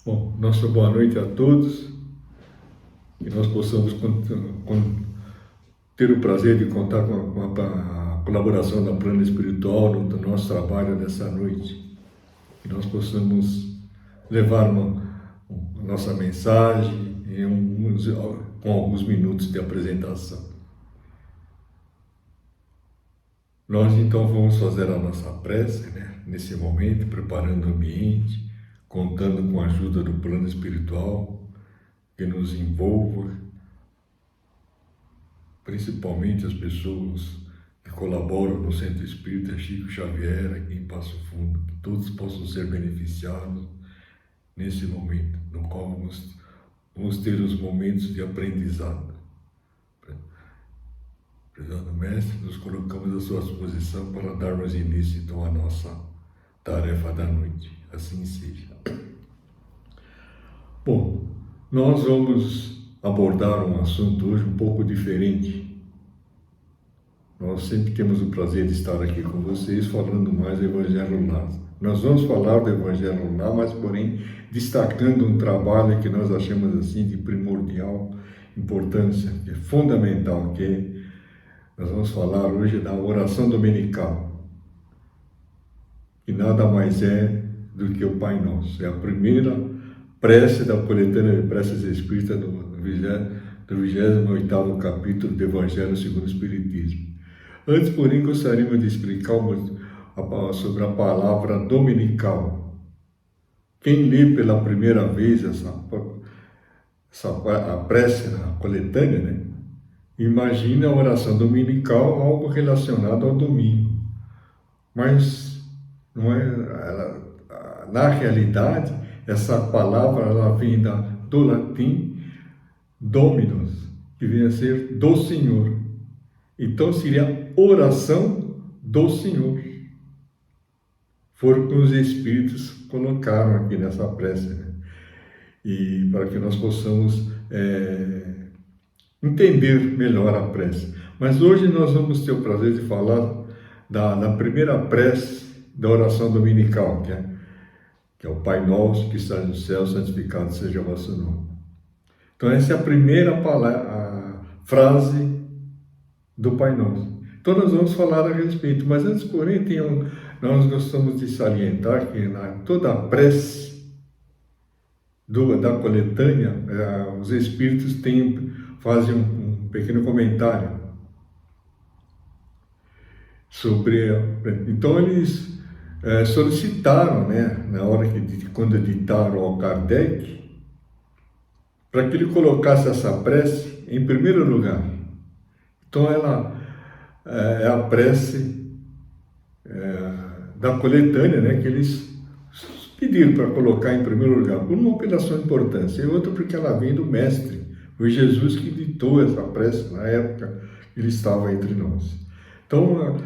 Bom, nossa boa noite a todos, que nós possamos ter o prazer de contar com a colaboração da Plano Espiritual no nosso trabalho dessa noite, que nós possamos levar a nossa mensagem com alguns minutos de apresentação. Nós então vamos fazer a nossa prece, nesse momento, preparando o ambiente, contando com a ajuda do plano espiritual, que nos envolva, principalmente as pessoas que colaboram no Centro Espírita Chico Xavier, aqui em Passo Fundo, que todos possam ser beneficiados nesse momento, no qual vamos ter os momentos de aprendizado. Prezado Mestre, nos colocamos à sua disposição para darmos início então à nossa tarefa da noite. Assim seja. Bom, nós vamos abordar um assunto hoje um pouco diferente. Nós sempre temos o prazer de estar aqui com vocês falando mais do Evangelho Lar. Nós vamos falar do Evangelho Lar, mas porém destacando um trabalho que nós achamos assim de primordial importância, que é fundamental, nós vamos falar hoje da oração dominical, que nada mais é do que o Pai Nosso. É a primeira prece da coletânea de preces espíritas do 28º capítulo do Evangelho segundo o Espiritismo. Antes, porém, gostaríamos de explicar sobre a palavra dominical. Quem lê pela primeira vez a prece, a coletânea, imagina a oração dominical algo relacionado ao domingo. Mas não é, na realidade, essa palavra ela vem do latim Dominus, que vem a ser do Senhor. Então seria oração do Senhor. Foram que os Espíritos colocaram aqui nessa prece, e para que nós possamos entender melhor a prece. Mas hoje nós vamos ter o prazer de falar da primeira prece da oração dominical, que é o Pai Nosso que está no céu, santificado seja o vosso nome. Então essa é a primeira frase do Pai Nosso. Então nós vamos falar a respeito, mas antes, porém, nós gostamos de salientar que toda a prece da coletânea, os Espíritos fazem um pequeno comentário sobre. Então eles solicitaram, na hora quando editaram ao Kardec, para que ele colocasse essa prece em primeiro lugar. Então ela é a prece da coletânea, que eles pediram para colocar em primeiro lugar, por uma pela sua importância, e outra porque ela vem do Mestre. Foi Jesus que ditou essa prece na época que ele estava entre nós. Então,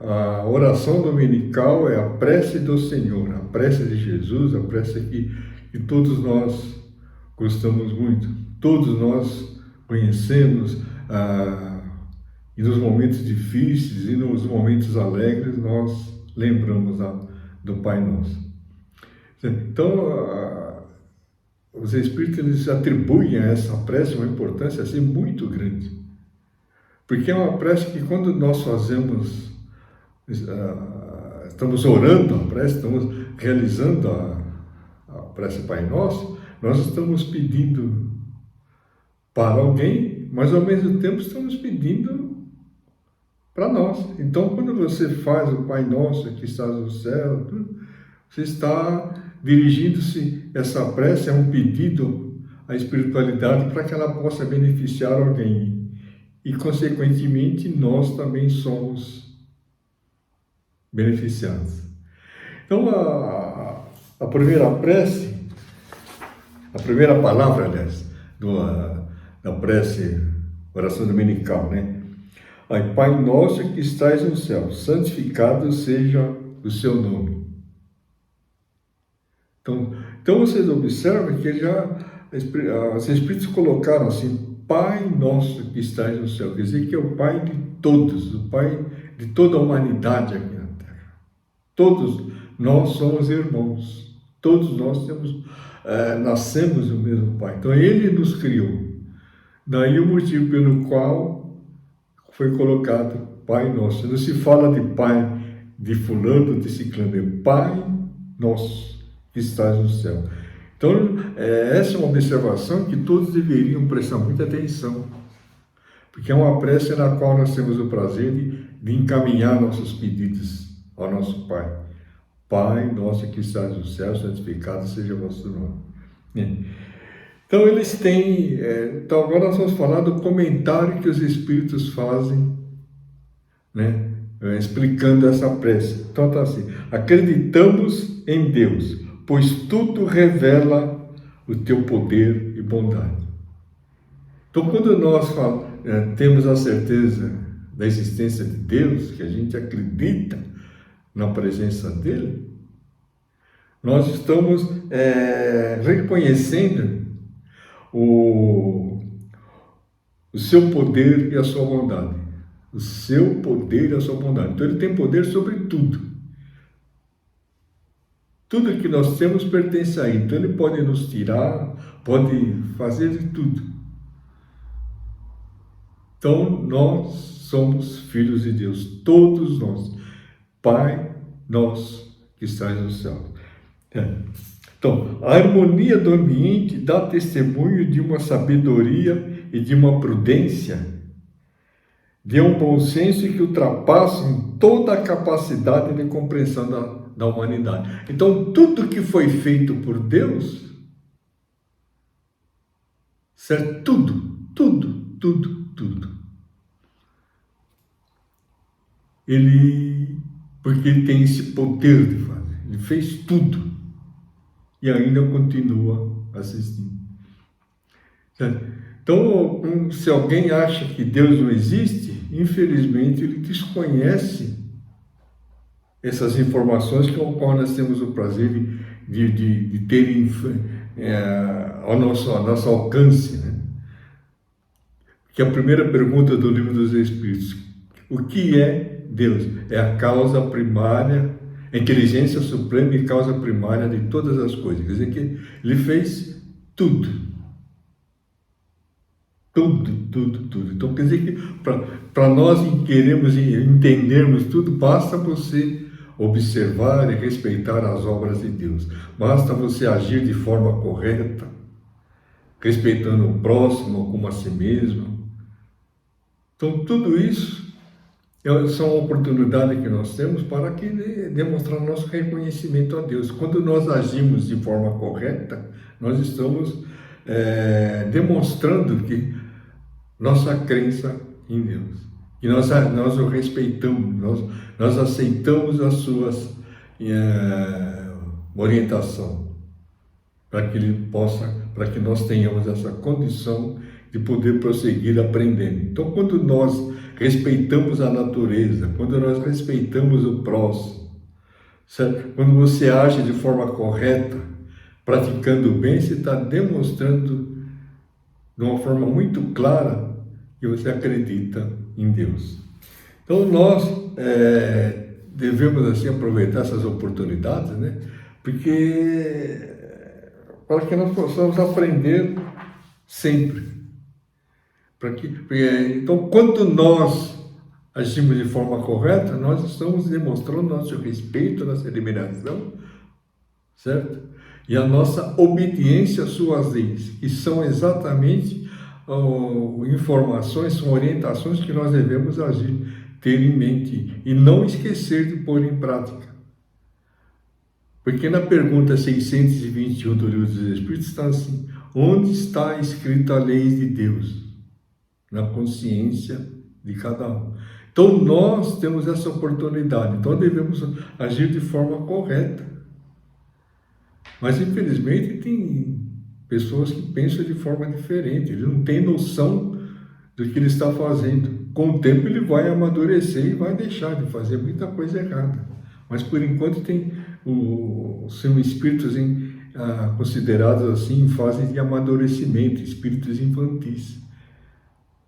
a oração dominical é a prece do Senhor, a prece de Jesus, a prece que todos nós gostamos muito, todos nós conhecemos, e nos momentos difíceis e nos momentos alegres nós lembramos do Pai Nosso. Então, os Espíritos eles atribuem a essa prece uma importância assim muito grande, porque é uma prece que quando nós fazemos, estamos orando a prece, estamos realizando a prece Pai Nosso, nós estamos pedindo para alguém, mas ao mesmo tempo estamos pedindo para nós. Então, quando você faz o Pai Nosso que estás no céu, você está dirigindo-se, essa prece é um pedido à espiritualidade para que ela possa beneficiar alguém. E, consequentemente, nós também somos beneficiados. Então, a primeira prece, a primeira palavra, aliás, da prece, oração dominical, Ai, Pai Nosso que estais no céu, santificado seja o seu nome. Então vocês observam que os Espíritos colocaram assim, Pai Nosso que estais no céu, quer dizer que é o Pai de todos, o Pai de toda a humanidade aqui na Terra. Todos nós somos irmãos. Todos nós nascemos do mesmo Pai. Então Ele nos criou. Daí o motivo pelo qual foi colocado Pai Nosso. Não se fala de Pai de fulano, de ciclano, é Pai Nosso que estás no céu. Então, essa é uma observação que todos deveriam prestar muita atenção, porque é uma prece na qual nós temos o prazer de encaminhar nossos pedidos ao nosso Pai. Pai nosso que estás no céu, santificado seja o vosso nome. Então, eles têm... então, agora nós vamos falar do comentário que os Espíritos fazem, né? Explicando essa prece. Então, está assim: acreditamos em Deus, pois tudo revela o teu poder e bondade. Então, quando nós temos a certeza da existência de Deus, que a gente acredita na presença dele, nós estamos reconhecendo o seu poder e a sua bondade. O seu poder e a sua bondade. Então, ele tem poder sobre tudo. Tudo que nós temos pertence a ele. Então, ele pode nos tirar, pode fazer de tudo. Então, nós somos filhos de Deus, todos nós. Pai nosso que estás no céu. Então, a harmonia do ambiente dá testemunho de uma sabedoria e de uma prudência, de um bom senso que ultrapassam toda a capacidade de compreensão da humanidade. Então, tudo que foi feito por Deus, certo? Tudo. Porque ele tem esse poder de fazer. Ele fez tudo e ainda continua assistindo. Certo? Então, se alguém acha que Deus não existe, infelizmente ele desconhece essas informações com as quais nós temos o prazer de ter ao nosso alcance, né? Que a primeira pergunta do Livro dos Espíritos: o que é Deus? É a causa primária, a inteligência suprema e causa primária de todas as coisas. Quer dizer que ele fez tudo. Tudo. Então, quer dizer que para nós queremos entendermos tudo, basta você observar e respeitar as obras de Deus. Basta você agir de forma correta, respeitando o próximo como a si mesmo. Então, tudo isso são oportunidades que nós temos para demonstrar nosso reconhecimento a Deus. Quando nós agimos de forma correta, nós estamos demonstrando que nossa crença em Deus, que nós o respeitamos, nós aceitamos as suas orientação, para que nós tenhamos essa condição de poder prosseguir aprendendo. Então, quando nós respeitamos a natureza, quando nós respeitamos o próximo, certo? Quando você age de forma correta, praticando o bem, você está demonstrando de uma forma muito clara que você acredita em Deus. Então, nós devemos assim aproveitar essas oportunidades, né? Porque para que nós possamos aprender sempre. Então, quando nós agimos de forma correta, nós estamos demonstrando nosso respeito, nossa eliminação, certo? E a nossa obediência às suas leis, que são exatamente informações, são orientações que nós devemos agir, ter em mente e não esquecer de pôr em prática. Porque na pergunta 621 do Livro dos Espíritos está assim: onde está escrita a lei de Deus? Na consciência de cada um. Então nós temos essa oportunidade, então devemos agir de forma correta. Mas infelizmente tem pessoas que pensam de forma diferente, ele não tem noção do que ele está fazendo. Com o tempo ele vai amadurecer e vai deixar de fazer muita coisa errada. Mas por enquanto são espíritos considerados assim em fase de amadurecimento, espíritos infantis.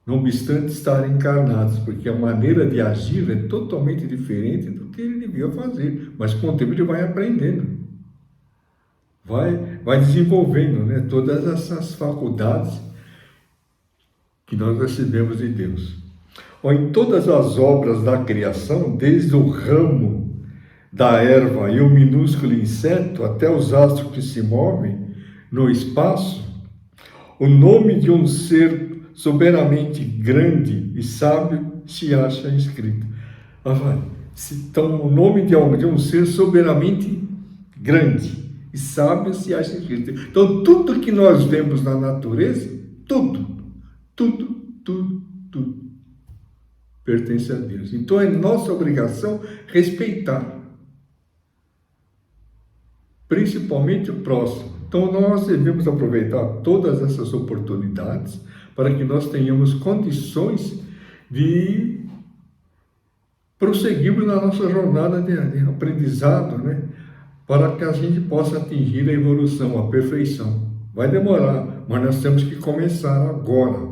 Não obstante estarem encarnados, porque a maneira de agir é totalmente diferente do que ele devia fazer. Mas com o tempo ele vai aprendendo. vai desenvolvendo, né, todas essas faculdades que nós recebemos de Deus. Ou em todas as obras da criação, desde o ramo da erva e o minúsculo inseto até os astros que se movem no espaço, o nome de um ser soberanamente grande e sábio se acha escrito. Então, o nome de um ser soberanamente grande e sábio se acha escrito. Então, tudo que nós vemos na natureza, tudo pertence a Deus. Então, é nossa obrigação respeitar, principalmente o próximo. Então, nós devemos aproveitar todas essas oportunidades para que nós tenhamos condições de prosseguirmos na nossa jornada de aprendizado, né? Para que a gente possa atingir a evolução, a perfeição. Vai demorar, mas nós temos que começar agora.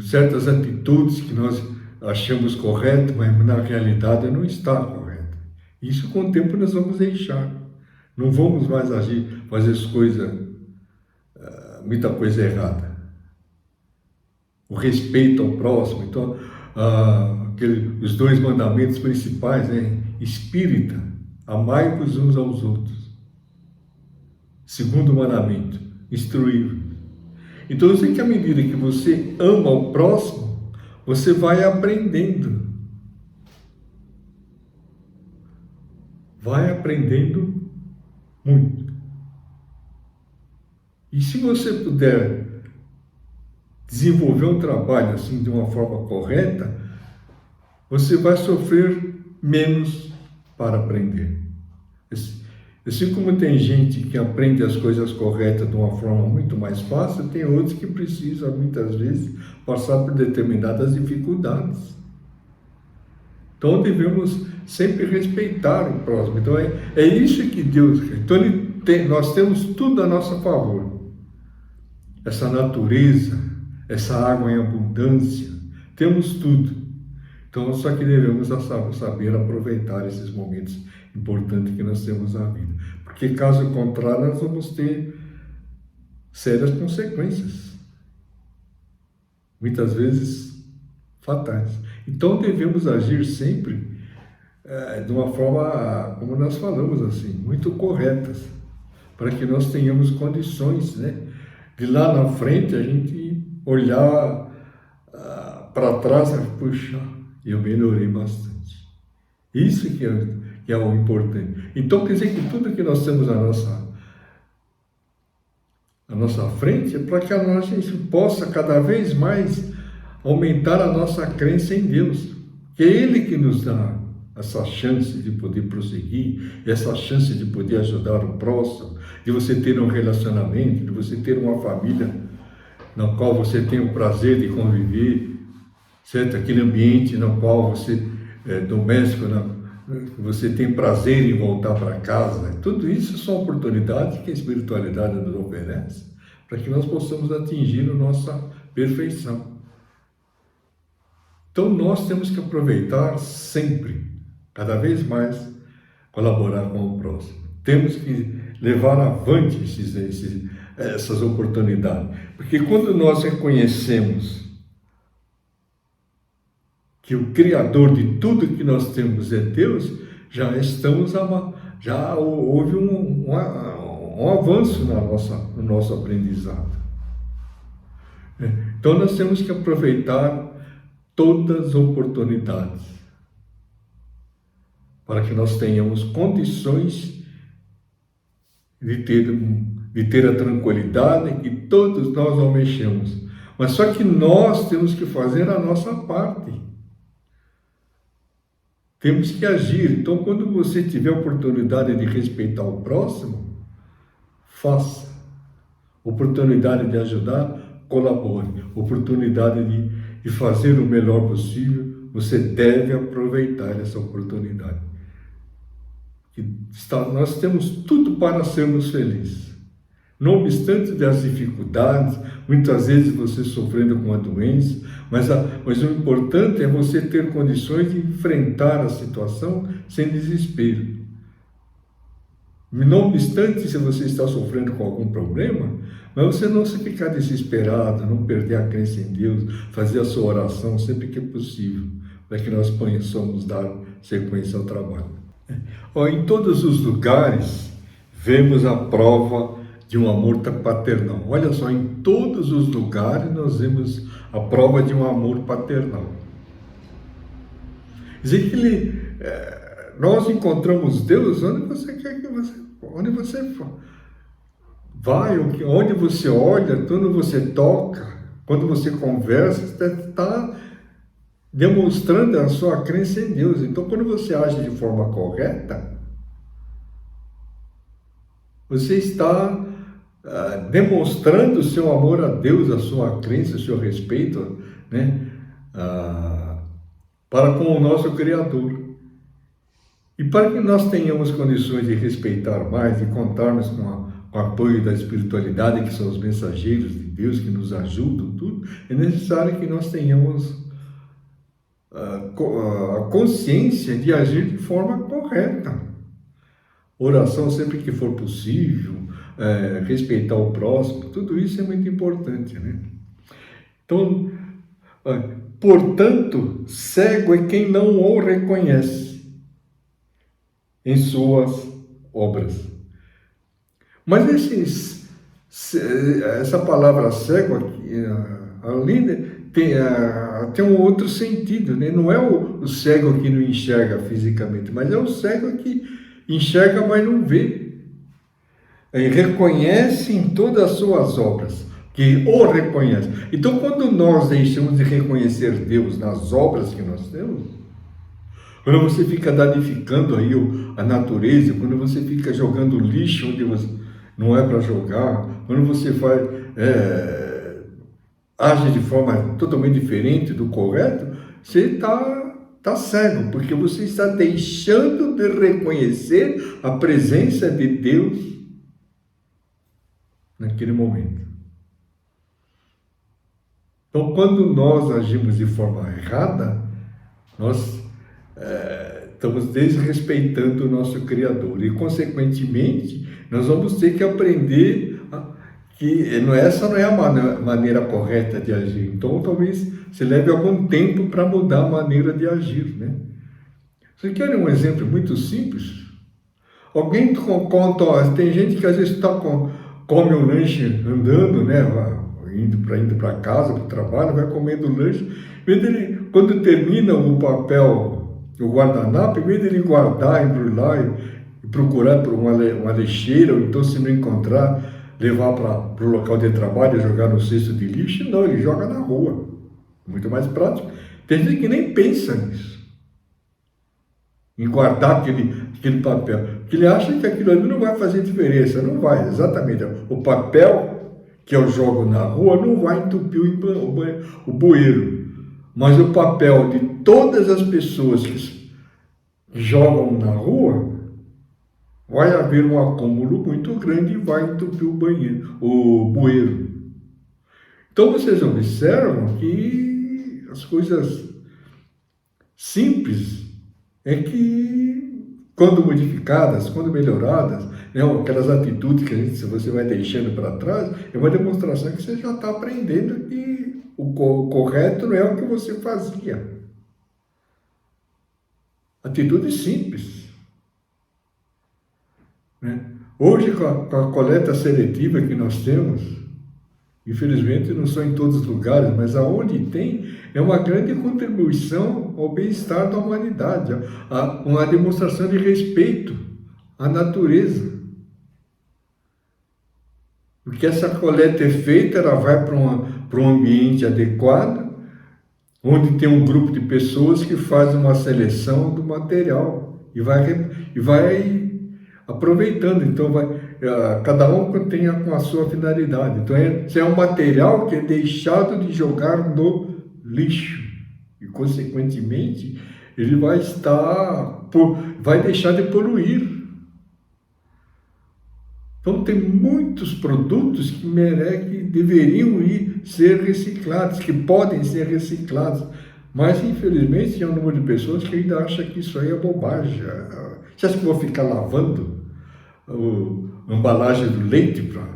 Certas atitudes que nós achamos corretas, mas na realidade não está correta. Isso com o tempo nós vamos deixar. Não vamos mais agir, fazer as coisas, muita coisa errada. O respeito ao próximo. Então, os 2 mandamentos principais, né? Espírita, amai-vos uns aos outros. Segundo mandamento, instruí-vos. Então, eu sei que à medida que você ama o próximo, você vai aprendendo. Vai aprendendo muito. E se você puder desenvolver um trabalho assim de uma forma correta, você vai sofrer menos para aprender. Assim como tem gente que aprende as coisas corretas de uma forma muito mais fácil, tem outros que precisam, muitas vezes, passar por determinadas dificuldades. Então, devemos sempre respeitar o próximo. Então, é isso que Deus quer. Então, nós temos tudo a nosso favor. Essa natureza, essa água em abundância, temos tudo. Então, só que devemos saber aproveitar esses momentos importantes que nós temos na vida. Porque, caso contrário, nós vamos ter sérias consequências. Muitas vezes fatais. Então, devemos agir sempre de uma forma, como nós falamos assim, muito corretas, para que nós tenhamos condições, né, de lá na frente a gente olhar para trás e puxa, eu melhorei bastante. Isso que é o importante. Então, quer dizer que tudo que nós temos à nossa frente é para que a gente possa cada vez mais aumentar a nossa crença em Deus. Que é Ele que nos dá essa chance de poder prosseguir, essa chance de poder ajudar o próximo, de você ter um relacionamento, de você ter uma família na qual você tem o prazer de conviver, certo? Aquele ambiente no qual você é doméstico, você tem prazer em voltar para casa. Tudo isso são oportunidades que a espiritualidade nos oferece para que nós possamos atingir a nossa perfeição. Então, nós temos que aproveitar sempre, cada vez mais, colaborar com o próximo. Temos que levar avante essas oportunidades. Porque quando nós reconhecemos que o Criador de tudo que nós temos é Deus, já houve um avanço no nosso aprendizado. Então, nós temos que aproveitar todas as oportunidades para que nós tenhamos condições de ter a tranquilidade que todos nós almejamos. Mas só que nós temos que fazer a nossa parte. Temos que agir. Então, quando você tiver a oportunidade de respeitar o próximo, faça. Oportunidade de ajudar, colabore. Oportunidade de fazer o melhor possível, você deve aproveitar essa oportunidade. Nós temos tudo para sermos felizes. Não obstante das dificuldades, muitas vezes você sofrendo com a doença, mas o importante é você ter condições de enfrentar a situação sem desespero. Não obstante se você está sofrendo com algum problema, mas você não se ficar desesperado, não perder a crença em Deus, fazer a sua oração sempre que é possível, para que nós possamos dar sequência ao trabalho. Em todos os lugares, vemos a prova de um amor paternal. Olha só, em todos os lugares nós vemos a prova de um amor paternal. Dizer que nós encontramos Deus onde você quer que onde você vai, onde você olha, quando você toca, quando você conversa, você está demonstrando a sua crença em Deus. Então, quando você age de forma correta, você está demonstrando o seu amor a Deus, a sua crença, o seu respeito, né, para com o nosso Criador. E para que nós tenhamos condições de respeitar mais, de contarmos com o apoio da espiritualidade, que são os mensageiros de Deus, que nos ajudam, tudo, é necessário que nós tenhamos a consciência de agir de forma correta. Oração sempre que for possível, respeitar o próximo, tudo isso é muito importante, né? Então, portanto, cego é quem não o reconhece em suas obras. Mas essa palavra cego aqui, além tem um outro sentido, né? Não é o cego que não enxerga fisicamente, mas é o cego que enxerga, mas não vê. E reconhece em todas as suas obras, que o reconhece. Então, quando nós deixamos de reconhecer Deus nas obras que nós temos, quando você fica danificando aí a natureza, quando você fica jogando lixo onde você não é para jogar, quando você age de forma totalmente diferente do correto, você está cego, porque você está deixando de reconhecer a presença de Deus naquele momento. Então, quando nós agimos de forma errada, nós estamos desrespeitando o nosso Criador e, consequentemente, nós vamos ter que aprender que essa não é a maneira correta de agir. Então, talvez você leve algum tempo para mudar a maneira de agir, né? Você quer um exemplo muito simples? Alguém conta, tem gente que às vezes come um lanche andando, né? Indo para casa, para o trabalho, vai comendo lanche. Quando termina o papel, o guardanapo, em vez de ele guardar, embrulhar e procurar por uma lixeira, ou então, se não encontrar, levar para o local de trabalho e jogar no cesto de lixo, não, ele joga na rua. Muito mais prático. Tem gente que nem pensa nisso, em guardar aquele papel, porque ele acha que aquilo ali não vai fazer diferença. Não vai, exatamente. O papel que eu jogo na rua não vai entupir o bueiro, mas o papel de todas as pessoas que jogam na rua, vai haver um acúmulo muito grande e vai entupir o bueiro. Então vocês observam que as coisas simples é que, quando modificadas, quando melhoradas, né, aquelas atitudes que você vai deixando para trás, é uma demonstração que você já está aprendendo que o correto não é o que você fazia. Atitudes simples. Né? Hoje, com a coleta seletiva que nós temos, infelizmente não só em todos os lugares, mas aonde tem, é uma grande contribuição ao bem-estar da humanidade, uma demonstração de respeito à natureza. Porque essa coleta é feita, ela vai para um ambiente adequado, onde tem um grupo de pessoas que faz uma seleção do material e vai aproveitando. Então, cada um tem com a sua finalidade. Então, é um material que é deixado de jogar no lixo. E, consequentemente, ele vai deixar de poluir. Então, tem muitos produtos que deveriam ser reciclados, que podem ser reciclados. Mas, infelizmente, tem um número de pessoas que ainda acha que isso aí é bobagem. Você acha que eu vou ficar lavando a embalagem do leite para...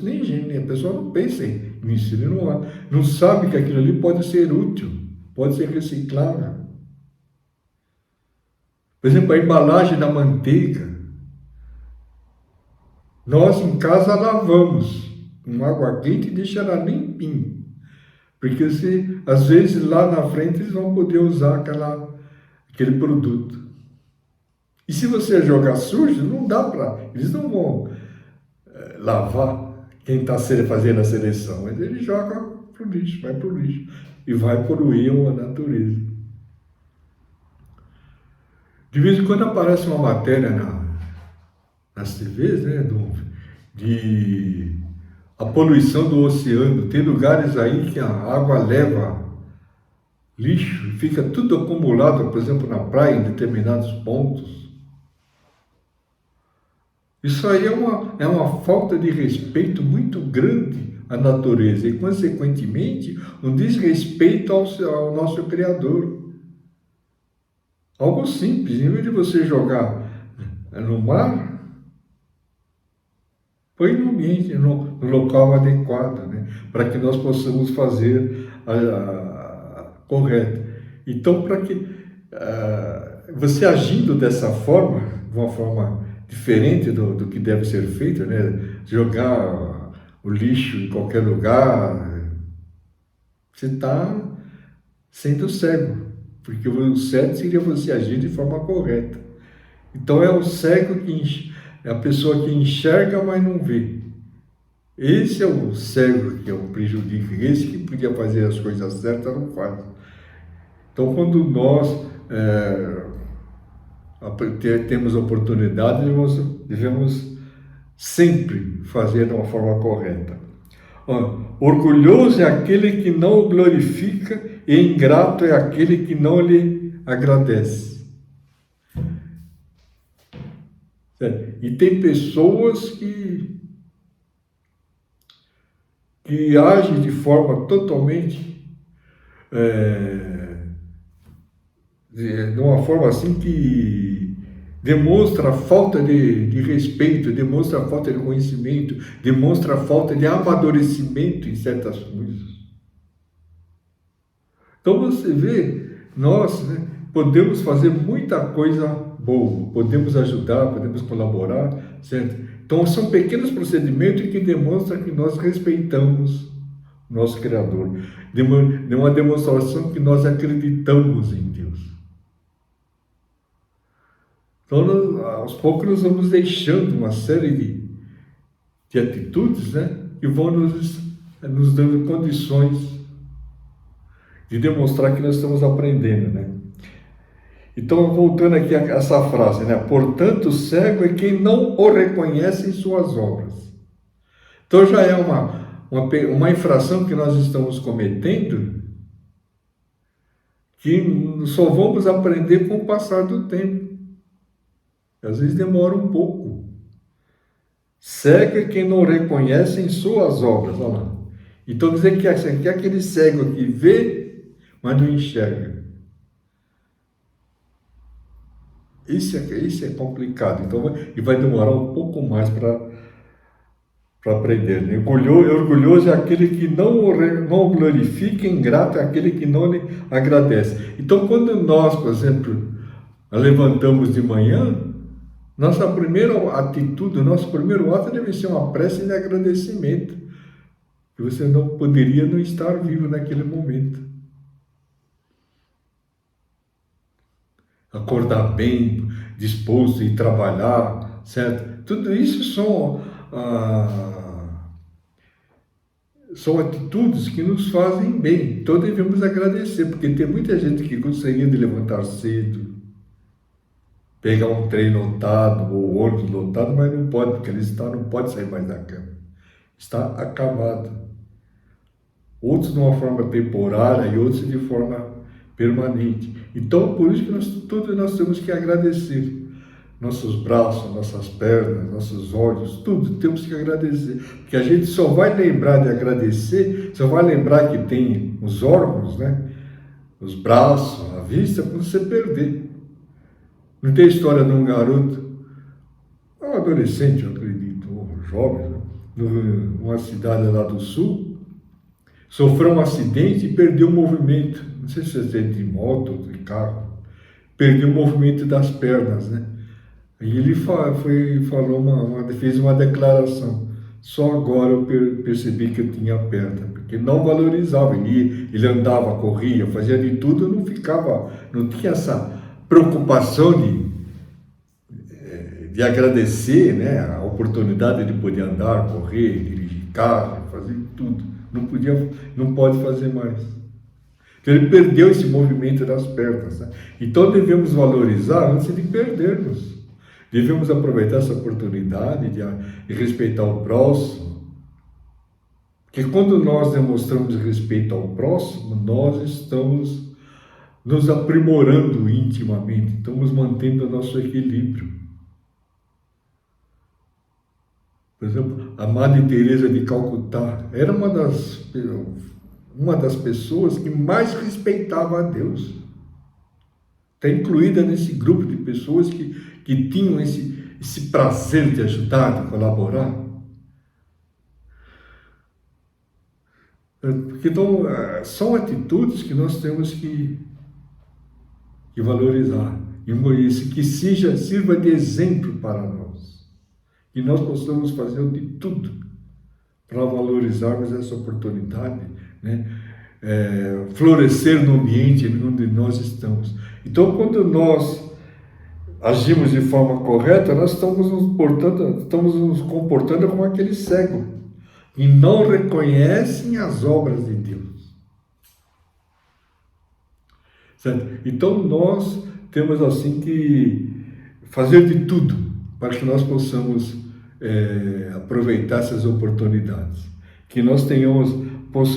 Nem a pessoa não pensa nisso, ele não sabe que aquilo ali pode ser útil, pode ser reciclável. Por exemplo, a embalagem da manteiga. Nós em casa lavamos com água quente e deixa ela limpinha. Porque às vezes lá na frente eles vão poder usar aquele produto. E se você jogar sujo, não dá para... Eles não vão lavar quem está fazendo a seleção. Mas ele joga para o lixo, vai para o lixo. E vai poluir a natureza. De vez em quando aparece uma matéria nas TVs, né, de a poluição do oceano. Tem lugares aí que a água leva lixo, fica tudo acumulado, por exemplo, na praia, em determinados pontos. Isso aí é uma falta de respeito muito grande à natureza e, consequentemente, um desrespeito ao nosso Criador. Algo simples, em vez de você jogar no mar, põe no ambiente, no local adequado, né? Para que nós possamos fazer a correta. Então, para que você agindo dessa forma, de uma forma diferente do que deve ser feito, né? Jogar o lixo em qualquer lugar, você está sendo cego. Porque o certo seria você agir de forma correta. Então é o cego é a pessoa que enxerga, mas não vê. Esse é o cego que é o prejudico. Esse que podia fazer as coisas certas não faz. Então quando nós temos oportunidade, devemos sempre fazer de uma forma correta. Orgulhoso é aquele que não o glorifica e ingrato é aquele que não lhe agradece. E tem pessoas que agem de forma totalmente de uma forma assim que demonstra a falta de respeito, demonstra a falta de conhecimento, demonstra a falta de amadurecimento em certas coisas. Então você vê, nós, né, podemos fazer muita coisa boa, podemos ajudar, podemos colaborar, certo? Então são pequenos procedimentos que demonstram que nós respeitamos o nosso Criador, de uma demonstração que nós acreditamos em Deus. Então, aos poucos, nós vamos deixando uma série de atitudes, né, que vão nos dando condições de demonstrar que nós estamos aprendendo, né? Então, voltando aqui a essa frase, né? Portanto, cego é quem não o reconhece em suas obras. Então, já é uma infração que nós estamos cometendo, que só vamos aprender com o passar do tempo. Às vezes demora um pouco. Cego é quem não reconhece em suas obras. Olha lá. Então, quer dizer que é aquele cego que vê, mas não enxerga. Isso é complicado. Então, e vai demorar um pouco mais para aprender. Né? Orgulhoso é aquele que não o glorifica, ingrato é aquele que não lhe agradece. Então, quando nós, por exemplo, levantamos de manhã, nossa primeira atitude, nosso primeiro ato deve ser uma prece de agradecimento, que você não poderia não estar vivo naquele momento. Acordar bem, disposto e trabalhar, certo? Tudo isso são atitudes que nos fazem bem. Então devemos agradecer, porque tem muita gente que gostaria de levantar cedo, pegar um trem lotado ou ônibus lotado, mas não pode, porque ele não pode sair mais da cama. Está acabado. Outros de uma forma temporária e outros de forma permanente. Então, por isso que nós temos que agradecer. Nossos braços, nossas pernas, nossos olhos, tudo temos que agradecer. Porque a gente só vai lembrar de agradecer, só vai lembrar que tem os órgãos, né? Os braços, a vista, quando você perder. Não tem história de um garoto um adolescente, eu acredito, um jovem, né? Numa cidade lá do sul, sofreu um acidente e perdeu o movimento. Não sei se é de moto, de carro. Perdeu o movimento das pernas, né? E ele falou fez uma declaração. Só agora eu percebi que eu tinha perna, porque não valorizava. Ele andava, corria, fazia de tudo, não tinha essa preocupação de agradecer, né, a oportunidade de poder andar, correr, dirigir carro, fazer tudo. Não pode fazer mais. Então ele perdeu esse movimento das pernas, né? Então devemos valorizar antes de perdermos. Devemos aproveitar essa oportunidade de respeitar o próximo. Porque quando nós demonstramos respeito ao próximo, nós estamos nos aprimorando intimamente, estamos mantendo o nosso equilíbrio. Por exemplo, a Madre Teresa de Calcutá era uma das pessoas que mais respeitava a Deus. Está incluída nesse grupo de pessoas que tinham esse prazer de ajudar, de colaborar. Porque então, são atitudes que nós temos que valorizar, e que sirva de exemplo para nós. E nós possamos fazer de tudo para valorizarmos essa oportunidade, né? Florescer no ambiente onde nós estamos. Então, quando nós agimos de forma correta, nós estamos nos comportando como aquele cego, e não reconhecem as obras de Deus. Certo? Então, nós temos assim que fazer de tudo para que nós possamos aproveitar essas oportunidades, que nós tenhamos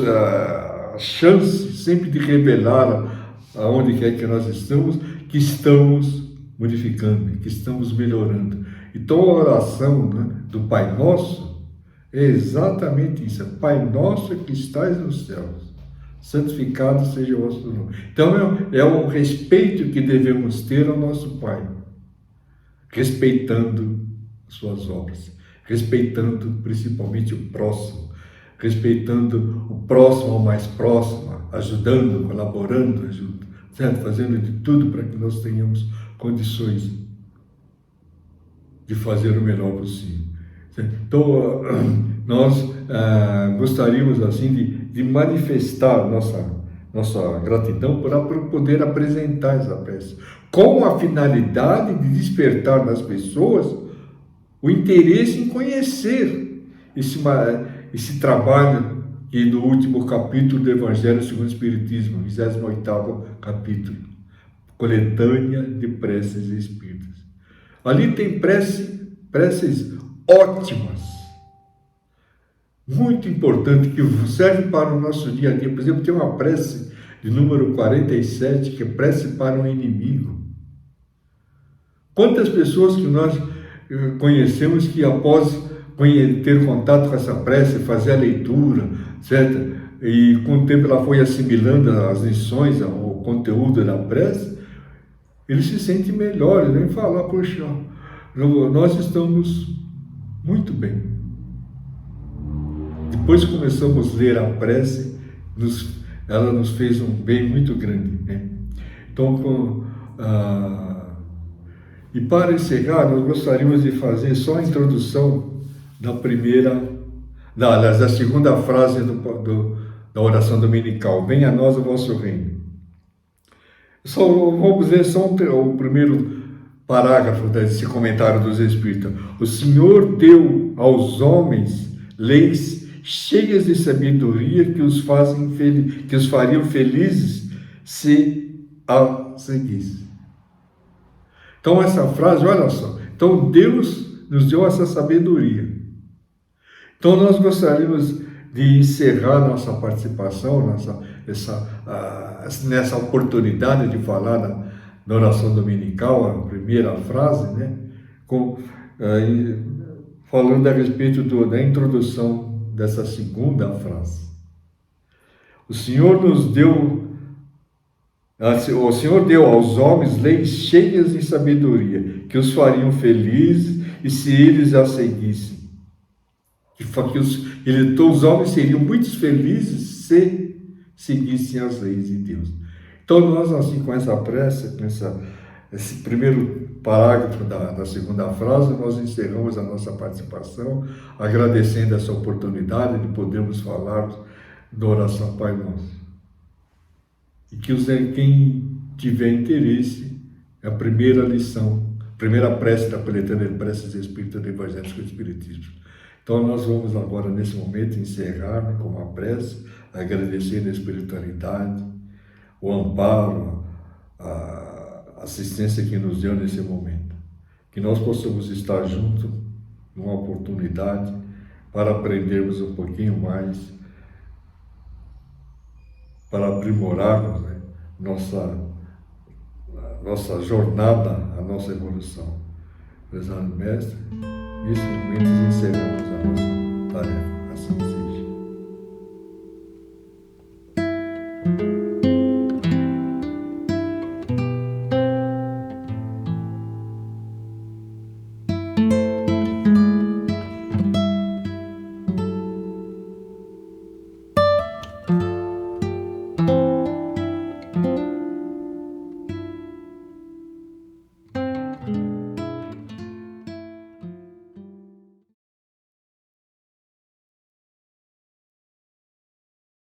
a chance sempre de revelar aonde quer que nós estamos, que estamos modificando, que estamos melhorando. Então a oração, né, do Pai Nosso é exatamente isso: Pai Nosso que estais nos céus, santificado seja o vosso nome. Então é um respeito que devemos ter ao nosso Pai, respeitando suas obras, respeitando principalmente o próximo, respeitando o próximo ao mais próximo, ajudando, colaborando, certo? Fazendo de tudo para que nós tenhamos condições de fazer o melhor possível. Certo? Então, nós gostaríamos assim de manifestar nossa gratidão por poder apresentar essa peça, com a finalidade de despertar nas pessoas o interesse em conhecer esse trabalho que no último capítulo do Evangelho segundo o Espiritismo, 28º capítulo, coletânea de preces espíritas. Ali tem preces ótimas, muito importante, que serve para o nosso dia a dia. Por exemplo, tem uma prece de número 47, que é prece para um inimigo. Quantas pessoas que nós conhecemos que após ter contato com essa prece, fazer a leitura, certo? E com o tempo ela foi assimilando as lições, o conteúdo da prece, eles se sentem melhores, vem falar: poxa, nós estamos muito bem. Depois que começamos a ler a prece, ela nos fez um bem muito grande, né? Então, e para encerrar, nós gostaríamos de fazer só a introdução da segunda frase da oração dominical: venha a nós o vosso reino. Vamos ver só o primeiro parágrafo desse comentário dos Espíritos. O Senhor deu aos homens leis cheias de sabedoria que os fariam felizes se a seguissem. Então essa frase, olha só, então Deus nos deu essa sabedoria. Então nós gostaríamos de encerrar nossa participação nessa oportunidade de falar na oração dominical, a primeira frase, né, falando a respeito da introdução dessa segunda frase. O Senhor nos deu O Senhor deu aos homens leis cheias de sabedoria, que os fariam felizes e se eles a seguissem. Os homens seriam muito felizes se seguissem as leis de Deus. Então nós, assim, com essa prece, esse primeiro parágrafo da segunda frase, nós encerramos a nossa participação, agradecendo essa oportunidade de podermos falar da oração Pai Nosso. E que quem tiver interesse, a primeira lição, a primeira prece da coletânea de preces espíritas do Evangelho com o Espiritismo. Então nós vamos agora, nesse momento, encerrar com uma prece, agradecendo a espiritualidade, o amparo, a assistência que nos deu nesse momento. Que nós possamos estar juntos numa oportunidade para aprendermos um pouquinho mais, para aprimorarmos, né, nossa jornada, a nossa evolução. Prezado Mestre, nesse momento encerramos a nossa tarefa. Assim seja.